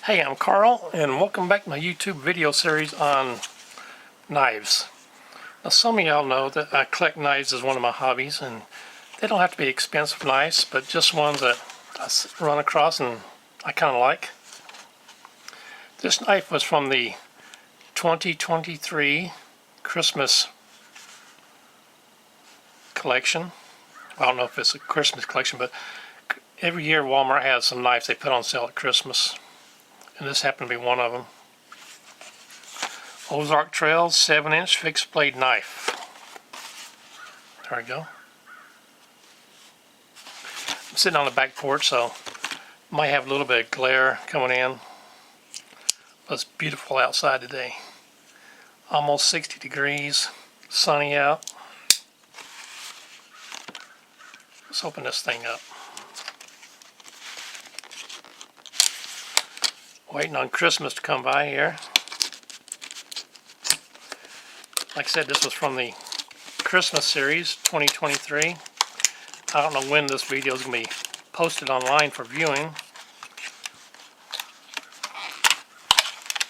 Hey, I'm Carl, and welcome back to my YouTube video series on knives. Now, some of y'all know that I collect knives as one of my hobbies, and they don't have to be expensive knives, but just ones that I run across and I kind of like. This knife was from the 2023 Christmas collection. I don't know if it's a Christmas collection, but every year Walmart has some knives they put on sale at Christmas, and this happened to be one of them. Ozark Trail 7-inch fixed blade knife. There we go. I'm sitting on the back porch, so might have a little bit of glare coming in. But it's beautiful outside today. Almost 60 degrees, sunny out. Let's open this thing up. Waiting on Christmas to come by here. Like I said, this was from the Christmas series 2023. I don't know when this video is going to be posted online for viewing.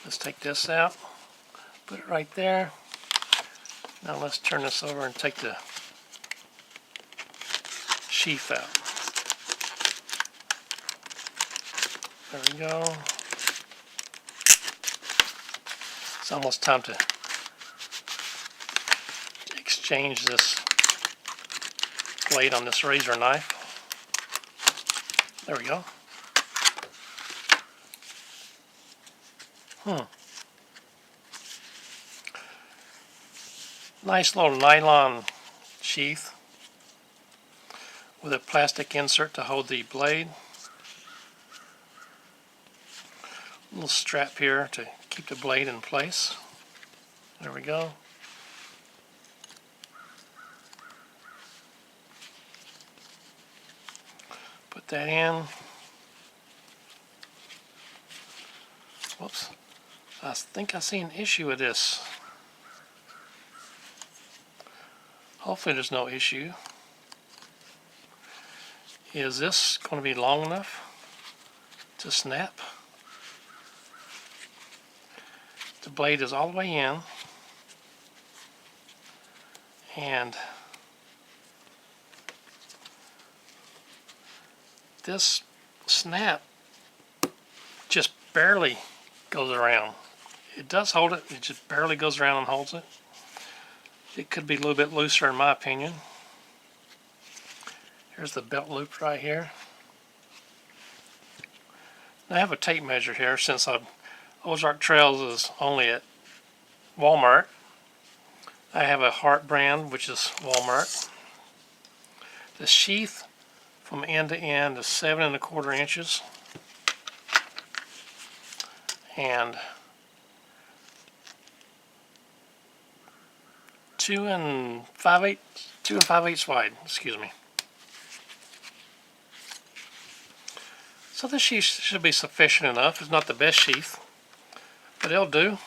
Let's take this out, put it right there. Now let's turn this over and take the sheath out. There we go. It's almost time to exchange this blade on this razor knife. There we go. Nice little nylon sheath with a plastic insert to hold the blade. A little strap here to keep the blade in place. There we go. Put that in. Whoops. I think I see an issue with this. Hopefully there's no issue. Is this going to be long enough to snap? The blade is all the way in, and this snap just barely goes around. It does hold it, it just barely goes around and holds it. It could be a little bit looser in my opinion. Here's the belt loop right here. I have a tape measure here since Ozark Trails is only at Walmart. I have a Heart brand, which is Wal-Mart. The sheath from end to end is 7¼ inches. And 2 5/8 wide, excuse me. So this sheath should be sufficient enough. It's not the best sheath, but it'll do.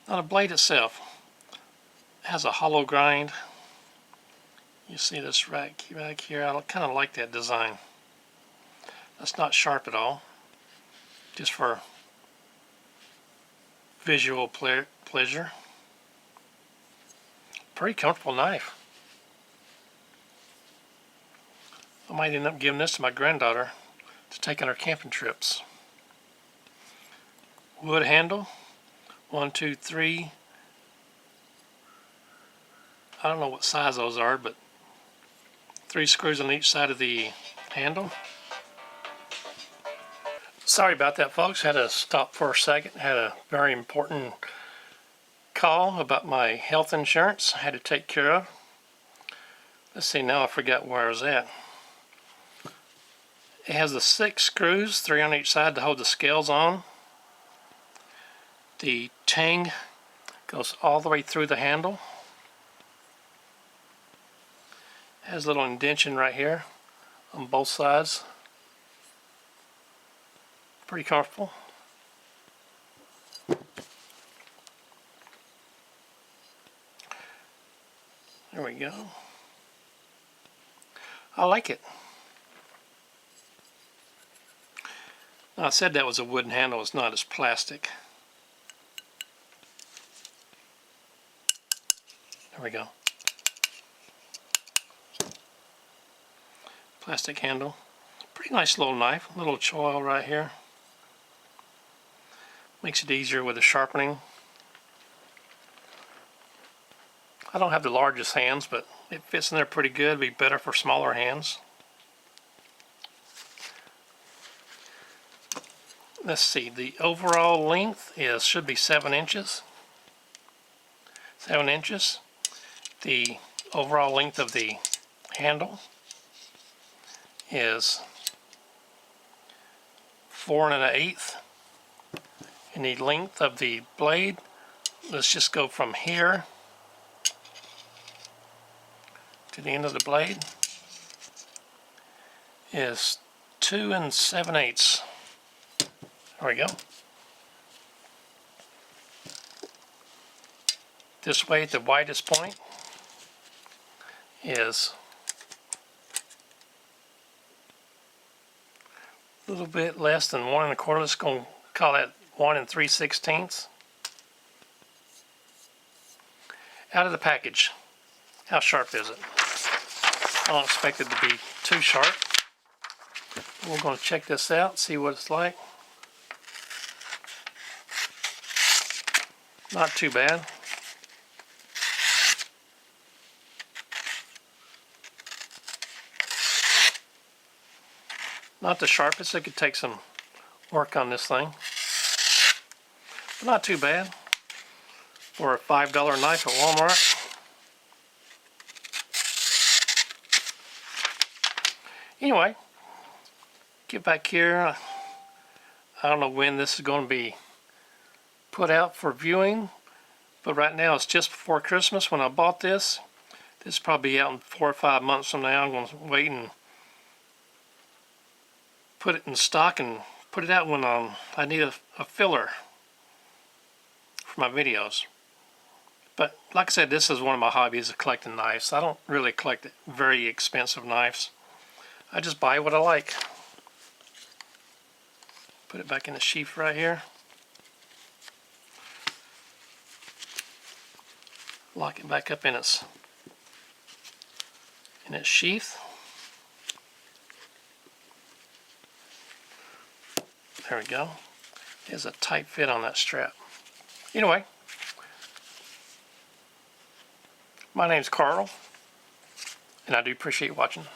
Now the blade itself has a hollow grind. You see this right back here. I kind of like that design. That's not sharp at all, just for visual pleasure. Pretty comfortable knife. I might end up giving this to my granddaughter to take on her camping trips. Wood handle, 1, 2, 3. I don't know what size those are, but 3 screws on each side of the handle. Sorry about that, folks. Had to stop for a second. Had a very important call about my health insurance I had to take care of. Let's see, now I forgot where I was at. It has the 6 screws, 3 on each side to hold the scales on. The tang goes all the way through the handle. Has a little indentation right here on both sides. Pretty comfortable. There we go. I like it. I said that was a wooden handle, it's not, it's plastic. There we go. Plastic handle. Pretty nice little knife, a little choil right here. Makes it easier with the sharpening. I don't have the largest hands, but it fits in there pretty good. It'd be better for smaller hands. Let's see, the overall length should be 7 inches. 7 inches. The overall length of the handle is 4 1/8. And the length of the blade, let's just go from here to the end of the blade, is 2 7/8. There we go. This way, at the widest point is a little bit less than 1 1/4. Let's go call that 1 3/16. Out of the package, how sharp is it? I don't expect it to be too sharp. We're going to check this out, see what it's like. Not too bad. Not the sharpest, it could take some work on this thing. But not too bad for a $5 knife at Walmart. Anyway, get back here. I don't know when this is going to be put out for viewing, but right now it's just before Christmas when I bought this. This will probably be out in 4 or 5 months from now. I'm going to wait and put it in stock and put it out when I need a filler for my videos. But like I said, this is one of my hobbies of collecting knives. I don't really collect very expensive knives. I just buy what I like. Put it back in the sheath right here. Lock it back up in its sheath. There we go. There's a tight fit on that strap. Anyway, my name's Carl, and I do appreciate watching.